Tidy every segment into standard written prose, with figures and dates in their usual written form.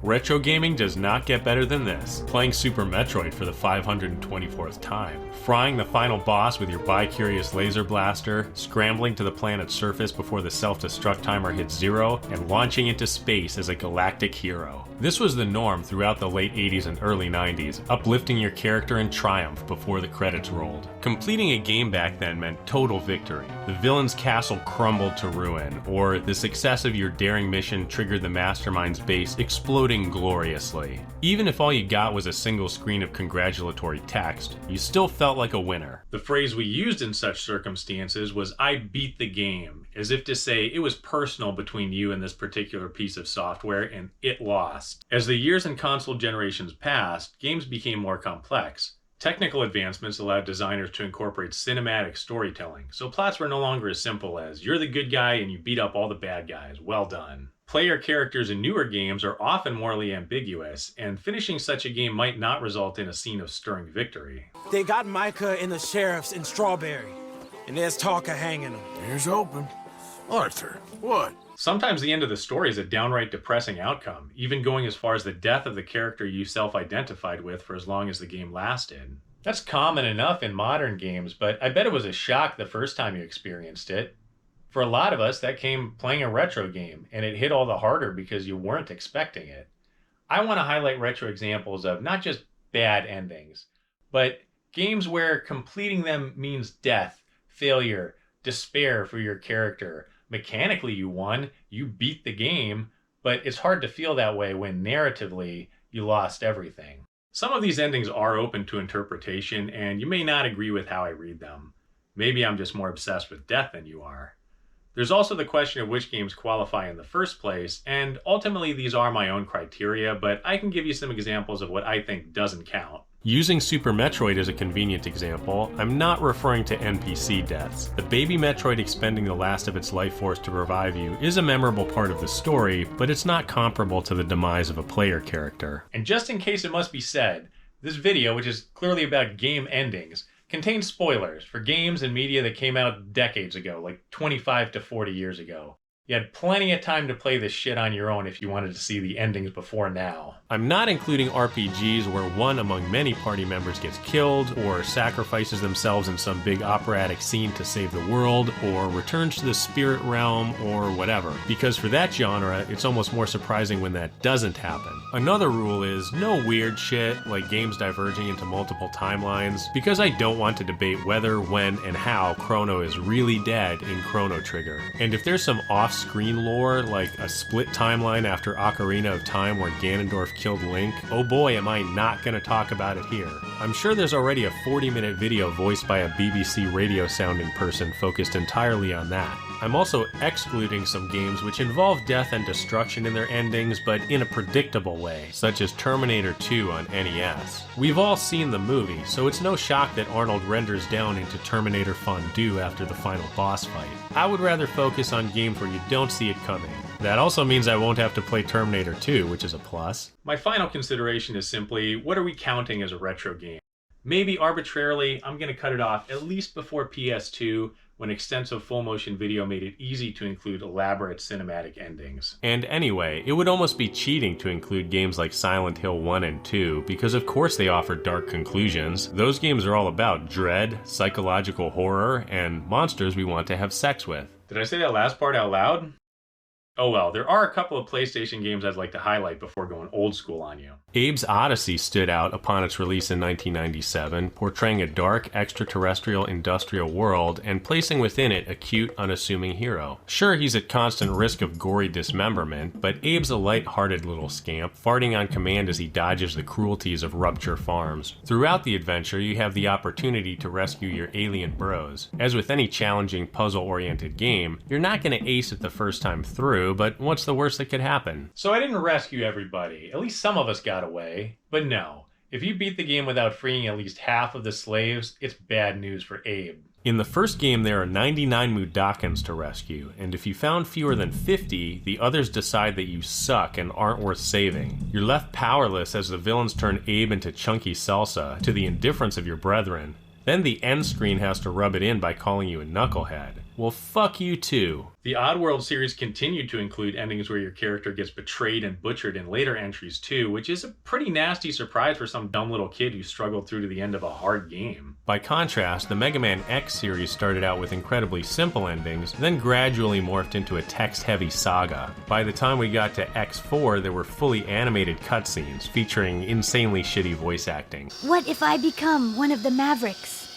Retro gaming does not get better than this. Playing Super Metroid for the 524th time, frying the final boss with your bi-curious laser blaster, scrambling to the planet's surface before the self-destruct timer hits 0, and launching into space as a galactic hero. This was the norm throughout the late 80s and early 90s, uplifting your character in triumph before the credits rolled. Completing a game back then meant total victory. The villain's castle crumbled to ruin, or the success of your daring mission triggered the mastermind's base exploding gloriously. Even if all you got was a single screen of congratulatory text, you still felt like a winner. The phrase we used in such circumstances was "I beat the game," as if to say it was personal between you and this particular piece of software and it lost. As the years and console generations passed, games became more complex. Technical advancements allowed designers to incorporate cinematic storytelling, so plots were no longer as simple as "you're the good guy and you beat up all the bad guys, well done." Player characters in newer games are often morally ambiguous, and finishing such a game might not result in a scene of stirring victory. They got Micah and the sheriffs in Strawberry, and there's talk of hanging them. Here's open. Arthur, what? Sometimes the end of the story is a downright depressing outcome, even going as far as the death of the character you self-identified with for as long as the game lasted. That's common enough in modern games, but I bet it was a shock the first time you experienced it. For a lot of us, that came playing a retro game, and it hit all the harder because you weren't expecting it. I want to highlight retro examples of not just bad endings, but games where completing them means death, failure, despair for your character. Mechanically you won, you beat the game, but it's hard to feel that way when narratively you lost everything. Some of these endings are open to interpretation, and you may not agree with how I read them. Maybe I'm just more obsessed with death than you are. There's also the question of which games qualify in the first place, and ultimately these are my own criteria, but I can give you some examples of what I think doesn't count. Using Super Metroid as a convenient example, I'm not referring to NPC deaths. The baby Metroid expending the last of its life force to revive you is a memorable part of the story, but it's not comparable to the demise of a player character. And just in case it must be said, this video, which is clearly about game endings, contains spoilers for games and media that came out decades ago, like 25 to 40 years ago. You had plenty of time to play this shit on your own if you wanted to see the endings before now. I'm not including RPGs where one among many party members gets killed, or sacrifices themselves in some big operatic scene to save the world, or returns to the spirit realm, or whatever. Because for that genre, it's almost more surprising when that doesn't happen. Another rule is no weird shit, like games diverging into multiple timelines, because I don't want to debate whether, when, and how Chrono is really dead in Chrono Trigger. And if there's some off-screen lore, like a split timeline after Ocarina of Time where Ganondorf killed Link, oh boy am I not gonna talk about it here. I'm sure there's already a 40-minute video voiced by a BBC radio sounding person focused entirely on that. I'm also excluding some games which involve death and destruction in their endings, but in a predictable way, such as Terminator 2 on NES. We've all seen the movie, so it's no shock that Arnold renders down into Terminator fondue after the final boss fight. I would rather focus on games where you don't see it coming. That also means I won't have to play Terminator 2, which is a plus. My final consideration is simply, what are we counting as a retro game? Maybe arbitrarily, I'm going to cut it off at least before PS2, when extensive full-motion video made it easy to include elaborate cinematic endings. And anyway, it would almost be cheating to include games like Silent Hill 1 and 2, because of course they offer dark conclusions. Those games are all about dread, psychological horror, and monsters we want to have sex with. Did I say that last part out loud? Oh well, there are a couple of PlayStation games I'd like to highlight before going old school on you. Abe's Oddysee stood out upon its release in 1997, portraying a dark, extraterrestrial industrial world and placing within it a cute, unassuming hero. Sure, he's at constant risk of gory dismemberment, but Abe's a light-hearted little scamp, farting on command as he dodges the cruelties of Rupture Farms. Throughout the adventure, you have the opportunity to rescue your alien bros. As with any challenging, puzzle-oriented game, you're not going to ace it the first time through, but what's the worst that could happen? So I didn't rescue everybody. At least some of us got away. But no, if you beat the game without freeing at least half of the slaves, it's bad news for Abe. In the first game, there are 99 Mudokons to rescue, and if you found fewer than 50, the others decide that you suck and aren't worth saving. You're left powerless as the villains turn Abe into chunky salsa, to the indifference of your brethren. Then the end screen has to rub it in by calling you a knucklehead. Well, fuck you too. The Oddworld series continued to include endings where your character gets betrayed and butchered in later entries too, which is a pretty nasty surprise for some dumb little kid who struggled through to the end of a hard game. By contrast, the Mega Man X series started out with incredibly simple endings, then gradually morphed into a text-heavy saga. By the time we got to X4, there were fully animated cutscenes featuring insanely shitty voice acting. What if I become one of the Mavericks?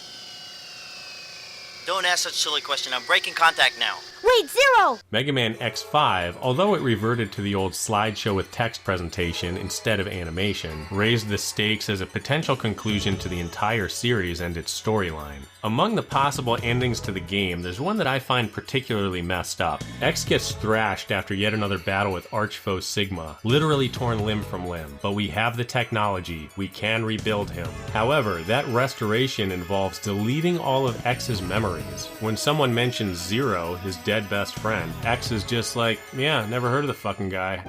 Don't ask such a silly question. I'm breaking contact now. Wait, Zero! Mega Man X5, although it reverted to the old slideshow with text presentation instead of animation, raised the stakes as a potential conclusion to the entire series and its storyline. Among the possible endings to the game, there's one that I find particularly messed up. X gets thrashed after yet another battle with archfoe Sigma, literally torn limb from limb, but we have the technology, we can rebuild him. However, that restoration involves deleting all of X's memories. When someone mentions Zero, his dead best friend, X is just like, yeah, never heard of the fucking guy.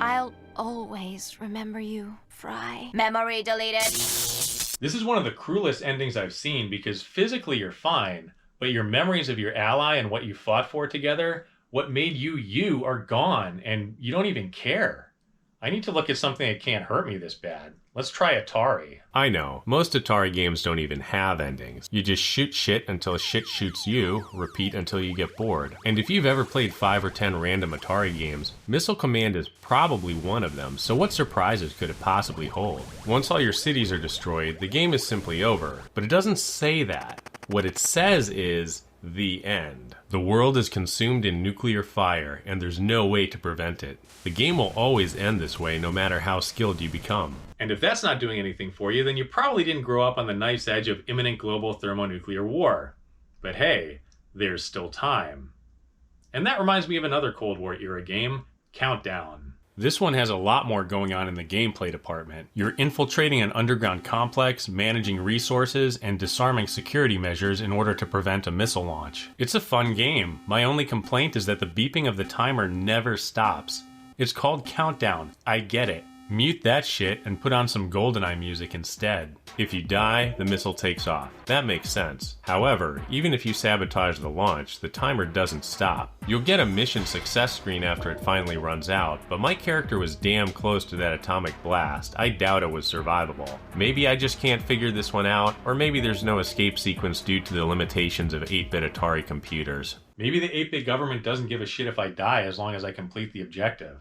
I'll always remember you, Fry. Memory deleted. This is one of the cruelest endings I've seen because physically you're fine, but your memories of your ally and what you fought for together, what made you you, are gone, and you don't even care. I need to look at something that can't hurt me this bad. Let's try Atari. I know, most Atari games don't even have endings. You just shoot shit until shit shoots you, repeat until you get bored. And if you've ever played 5 or 10 random Atari games, Missile Command is probably one of them, so what surprises could it possibly hold? Once all your cities are destroyed, the game is simply over. But it doesn't say that. What it says is, the end. The world is consumed in nuclear fire, and there's no way to prevent it. The game will always end this way, no matter how skilled you become. And if that's not doing anything for you, then you probably didn't grow up on the knife's edge of imminent global thermonuclear war. But hey, there's still time. And that reminds me of another Cold War era game, Countdown. This one has a lot more going on in the gameplay department. You're infiltrating an underground complex, managing resources, and disarming security measures in order to prevent a missile launch. It's a fun game. My only complaint is that the beeping of the timer never stops. It's called Countdown. I get it. Mute that shit and put on some GoldenEye music instead. If you die, the missile takes off. That makes sense. However, even if you sabotage the launch, the timer doesn't stop. You'll get a mission success screen after it finally runs out, but my character was damn close to that atomic blast. I doubt it was survivable. Maybe I just can't figure this one out, or maybe there's no escape sequence due to the limitations of 8-bit Atari computers. Maybe the 8-bit government doesn't give a shit if I die as long as I complete the objective.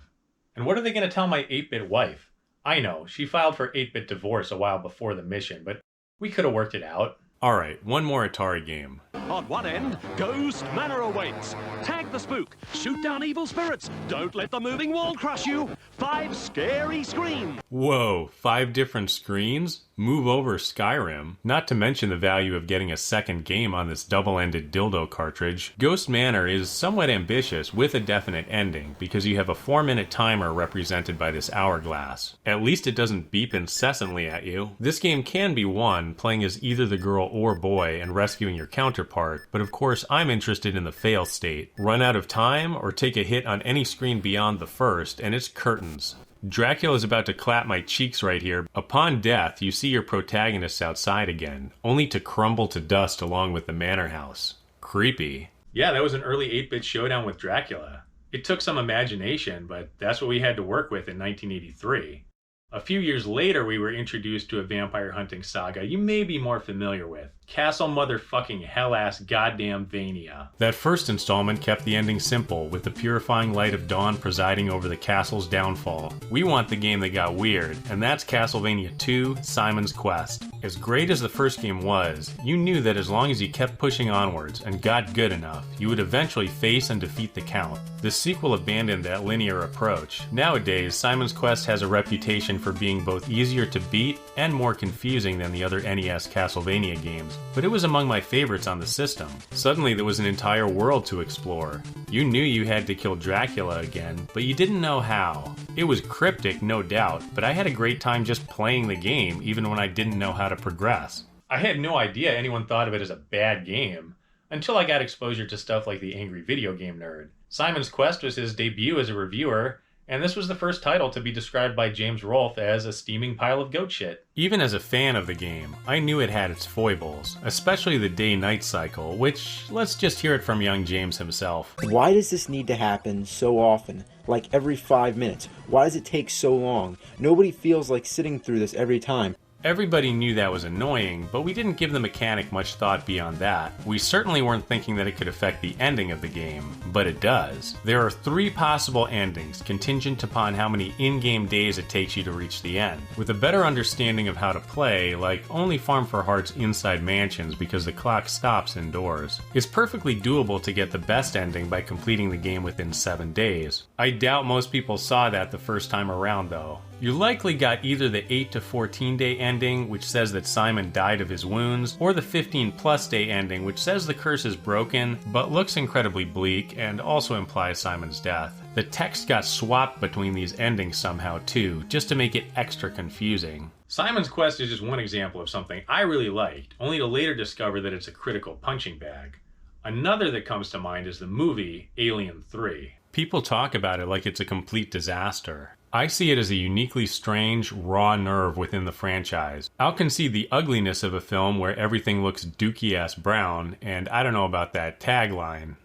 And what are they going to tell my 8-bit wife? I know, she filed for 8-bit divorce a while before the mission, but we could have worked it out. Alright, one more Atari game. On one end, Ghost Manor awaits. Tag the spook. Shoot down evil spirits. Don't let the moving wall crush you. 5 scary screens. Whoa, 5 different screens? Move over Skyrim. Not to mention the value of getting a second game on this double-ended dildo cartridge. Ghost Manor is somewhat ambitious with a definite ending, because you have a 4-minute timer represented by this hourglass. At least it doesn't beep incessantly at you. This game can be won playing as either the girl or boy and rescuing your counterpart, but of course I'm interested in the fail state. Run out of time or take a hit on any screen beyond the first, and it's curtains. Dracula's about to clap my cheeks right here. Upon death, you see your protagonists outside again, only to crumble to dust along with the manor house. Creepy. Yeah, that was an early 8-bit showdown with Dracula. It took some imagination, but that's what we had to work with in 1983. A few years later, we were introduced to a vampire hunting saga you may be more familiar with. Castle motherfucking hell-ass goddamn Vania. That first installment kept the ending simple, with the purifying light of dawn presiding over the castle's downfall. We want the game that got weird, and that's Castlevania 2: Simon's Quest. As great as the first game was, you knew that as long as you kept pushing onwards and got good enough, you would eventually face and defeat the Count. The sequel abandoned that linear approach. Nowadays, Simon's Quest has a reputation for being both easier to beat and more confusing than the other NES Castlevania games, but it was among my favorites on the system. Suddenly there was an entire world to explore. You knew you had to kill Dracula again, but you didn't know how. It was cryptic, no doubt, but I had a great time just playing the game, even when I didn't know how to progress. I had no idea anyone thought of it as a bad game, until I got exposure to stuff like the Angry Video Game Nerd. Simon's Quest was his debut as a reviewer, And this was the first title to be described by James Rolfe as a steaming pile of goat shit. Even as a fan of the game, I knew it had its foibles, especially the day-night cycle, which, let's just hear it from young James himself. Why does this need to happen so often? Like every 5 minutes? Why does it take so long? Nobody feels like sitting through this every time. Everybody knew that was annoying, but we didn't give the mechanic much thought beyond that. We certainly weren't thinking that it could affect the ending of the game, but it does. There are 3 possible endings, contingent upon how many in-game days it takes you to reach the end. With a better understanding of how to play, like only farm for hearts inside mansions because the clock stops indoors. It's perfectly doable to get the best ending by completing the game within 7 days. I doubt most people saw that the first time around though. You likely got either the 8 to 14 day ending, which says that Simon died of his wounds, or the 15 plus day ending, which says the curse is broken, but looks incredibly bleak and also implies Simon's death. The text got swapped between these endings somehow too, just to make it extra confusing. Simon's Quest is just one example of something I really liked, only to later discover that it's a critical punching bag. Another that comes to mind is the movie Alien 3. People talk about it like it's a complete disaster. I see it as a uniquely strange, raw nerve within the franchise. I'll concede the ugliness of a film where everything looks dookie-ass brown, and I don't know about that tagline.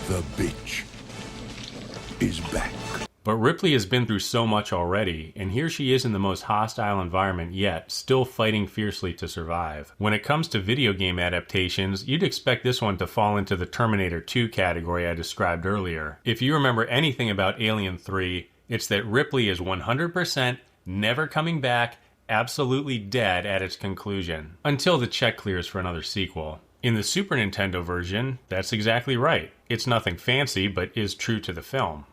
The bitch is back. But Ripley has been through so much already, and here she is in the most hostile environment yet, still fighting fiercely to survive. When it comes to video game adaptations, you'd expect this one to fall into the Terminator 2 category I described earlier. If you remember anything about Alien 3, it's that Ripley is 100% never coming back, absolutely dead at its conclusion, until the check clears for another sequel. In the Super Nintendo version, that's exactly right. It's nothing fancy, but is true to the film.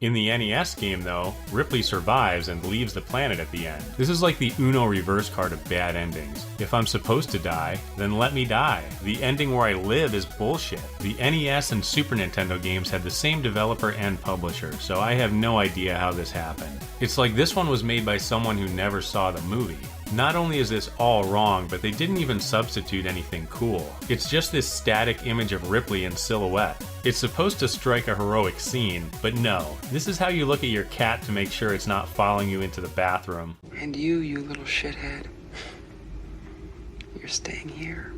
In the NES game, though, Ripley survives and leaves the planet at the end. This is like the Uno reverse card of bad endings. If I'm supposed to die, then let me die. The ending where I live is bullshit. The NES and Super Nintendo games had the same developer and publisher, so I have no idea how this happened. It's like this one was made by someone who never saw the movie. Not only is this all wrong, but they didn't even substitute anything cool. It's just this static image of Ripley in silhouette. It's supposed to strike a heroic scene, but no. This is how you look at your cat to make sure it's not following you into the bathroom. And you little shithead, you're staying here.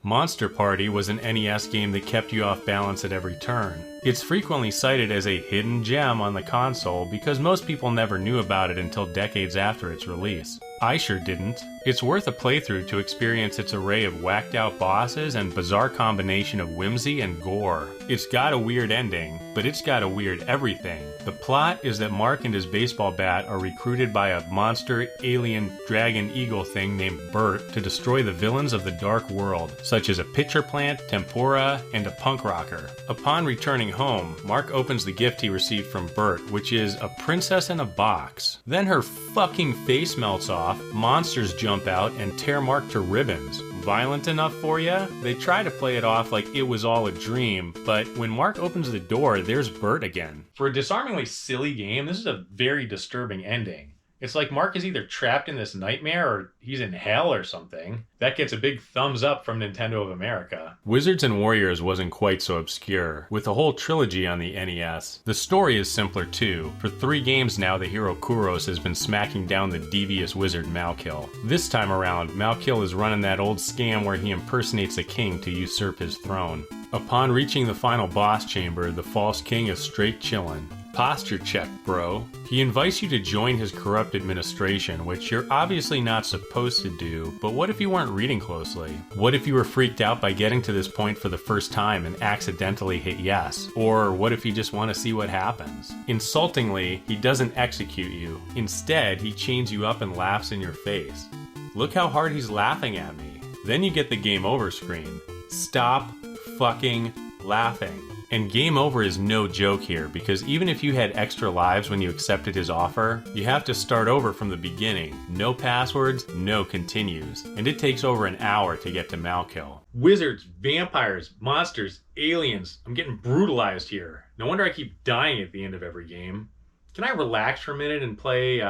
Monster Party was an NES game that kept you off balance at every turn. It's frequently cited as a hidden gem on the console because most people never knew about it until decades after its release. I sure didn't. It's worth a playthrough to experience its array of whacked out bosses and bizarre combination of whimsy and gore. It's got a weird ending, but it's got a weird everything. The plot is that Mark and his baseball bat are recruited by a monster alien dragon eagle thing named Bert to destroy the villains of the dark world, such as a pitcher plant, tempura, and a punk rocker. Upon returning home, Mark opens the gift he received from Bert, which is a princess in a box. Then her fucking face melts off, monsters jump out and tear Mark to ribbons. Violent enough for ya? They try to play it off like it was all a dream, but when Mark opens the door, there's Bert again. For a disarmingly silly game, this is a very disturbing ending. It's like Mark is either trapped in this nightmare or he's in hell or something. That gets a big thumbs up from Nintendo of America. Wizards and Warriors wasn't quite so obscure, with a whole trilogy on the NES. The story is simpler too. For 3 games now, the hero Kuros has been smacking down the devious wizard Malkill. This time around, Malkill is running that old scam where he impersonates a king to usurp his throne. Upon reaching the final boss chamber, the false king is straight chillin'. Posture check, bro. He invites you to join his corrupt administration, which you're obviously not supposed to do, but what if you weren't reading closely? What if you were freaked out by getting to this point for the first time and accidentally hit yes? Or what if you just want to see what happens? Insultingly, he doesn't execute you. Instead, he chains you up and laughs in your face. Look how hard he's laughing at me. Then you get the game over screen. Stop fucking laughing. And game over is no joke here, because even if you had extra lives when you accepted his offer, you have to start over from the beginning. No passwords, no continues. And it takes over an hour to get to Malkill. Wizards, vampires, monsters, aliens. I'm getting brutalized here. No wonder I keep dying at the end of every game. Can I relax for a minute and play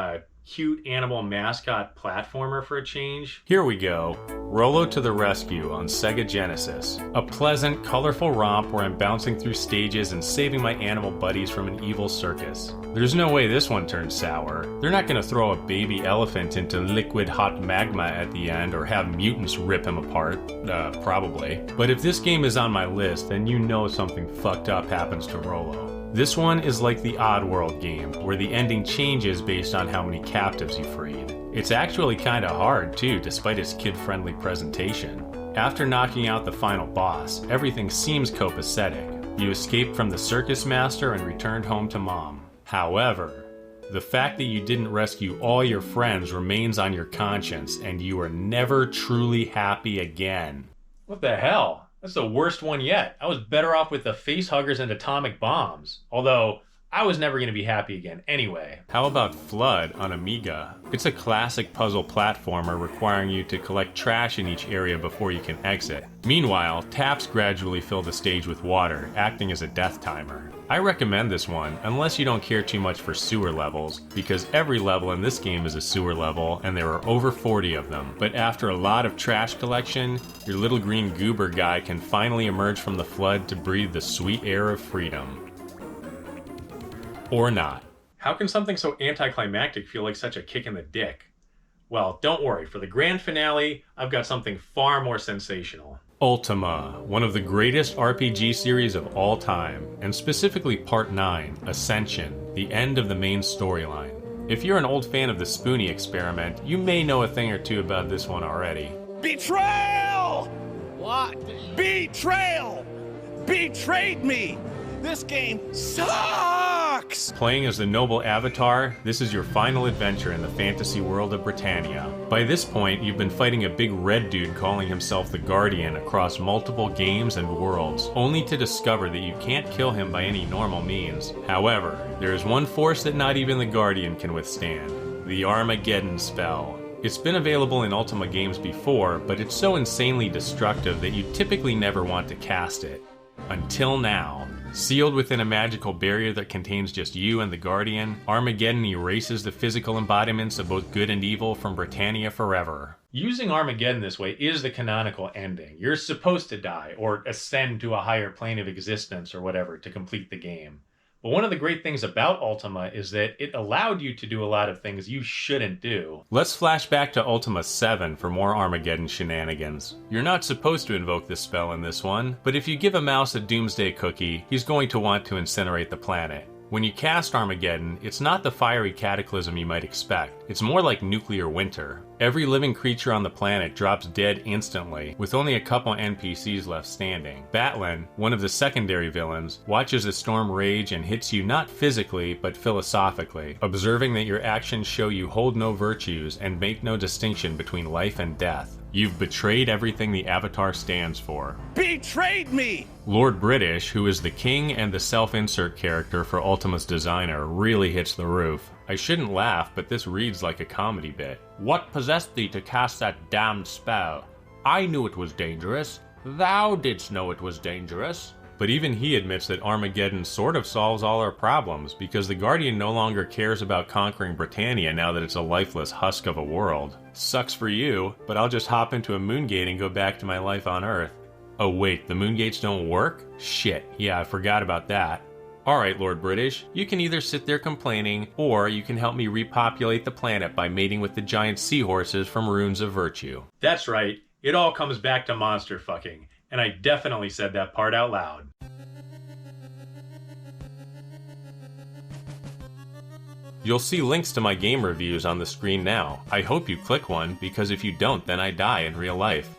cute animal mascot platformer for a change. Here we go. Rolo to the Rescue on Sega Genesis. A pleasant, colorful romp where I'm bouncing through stages and saving my animal buddies from an evil circus. There's no way this one turns sour. They're not gonna throw a baby elephant into liquid hot magma at the end or have mutants rip him apart. Probably. But if this game is on my list, then you know something fucked up happens to Rolo. This one is like the Oddworld game, where the ending changes based on how many captives you freed. It's actually kinda hard too, despite its kid-friendly presentation. After knocking out the final boss, everything seems copacetic. You escaped from the circus master and returned home to mom. However, the fact that you didn't rescue all your friends remains on your conscience, and you are never truly happy again. What the hell? That's the worst one yet. I was better off with the facehuggers and atomic bombs. Although, I was never going to be happy again anyway. How about Flood on Amiga? It's a classic puzzle platformer requiring you to collect trash in each area before you can exit. Meanwhile, taps gradually fill the stage with water, acting as a death timer. I recommend this one, unless you don't care too much for sewer levels, because every level in this game is a sewer level, and there are over 40 of them. But after a lot of trash collection, your little green goober guy can finally emerge from the flood to breathe the sweet air of freedom. Or not. How can something so anticlimactic feel like such a kick in the dick? Well, don't worry, for the grand finale, I've got something far more sensational. Ultima, one of the greatest RPG series of all time, and specifically Part 9, Ascension, the end of the main storyline. If you're an old fan of the Spoonie experiment, you may know a thing or two about this one already. Betrayal! What? Betrayal! Betrayed me! This game sucks! Playing as the noble Avatar, this is your final adventure in the fantasy world of Britannia. By this point, you've been fighting a big red dude calling himself the Guardian across multiple games and worlds, only to discover that you can't kill him by any normal means. However, there is one force that not even the Guardian can withstand: the Armageddon spell. It's been available in Ultima games before, but it's so insanely destructive that you typically never want to cast it. Until now. Sealed within a magical barrier that contains just you and the Guardian, Armageddon erases the physical embodiments of both good and evil from Britannia forever. Using Armageddon this way is the canonical ending. You're supposed to die, or ascend to a higher plane of existence or whatever to complete the game. But one of the great things about Ultima is that it allowed you to do a lot of things you shouldn't do. Let's flash back to Ultima 7 for more Armageddon shenanigans. You're not supposed to invoke this spell in this one, but if you give a mouse a doomsday cookie, he's going to want to incinerate the planet. When you cast Armageddon, it's not the fiery cataclysm you might expect. It's more like nuclear winter. Every living creature on the planet drops dead instantly, with only a couple NPCs left standing. Batlin, one of the secondary villains, watches the storm rage and hits you not physically, but philosophically, observing that your actions show you hold no virtues and make no distinction between life and death. You've betrayed everything the Avatar stands for. Betrayed me! Lord British, who is the king and the self-insert character for Ultima's designer, really hits the roof. I shouldn't laugh, but this reads like a comedy bit. What possessed thee to cast that damned spell? I knew it was dangerous. Thou didst know it was dangerous. But even he admits that Armageddon sort of solves all our problems, because the Guardian no longer cares about conquering Britannia now that it's a lifeless husk of a world. Sucks for you, but I'll just hop into a moongate and go back to my life on Earth. Oh wait, the moongates don't work? Shit, yeah, I forgot about that. Alright, Lord British, you can either sit there complaining, or you can help me repopulate the planet by mating with the giant seahorses from Runes of Virtue. That's right, it all comes back to monster fucking. And I definitely said that part out loud. You'll see links to my game reviews on the screen now. I hope you click one, because if you don't, then I die in real life.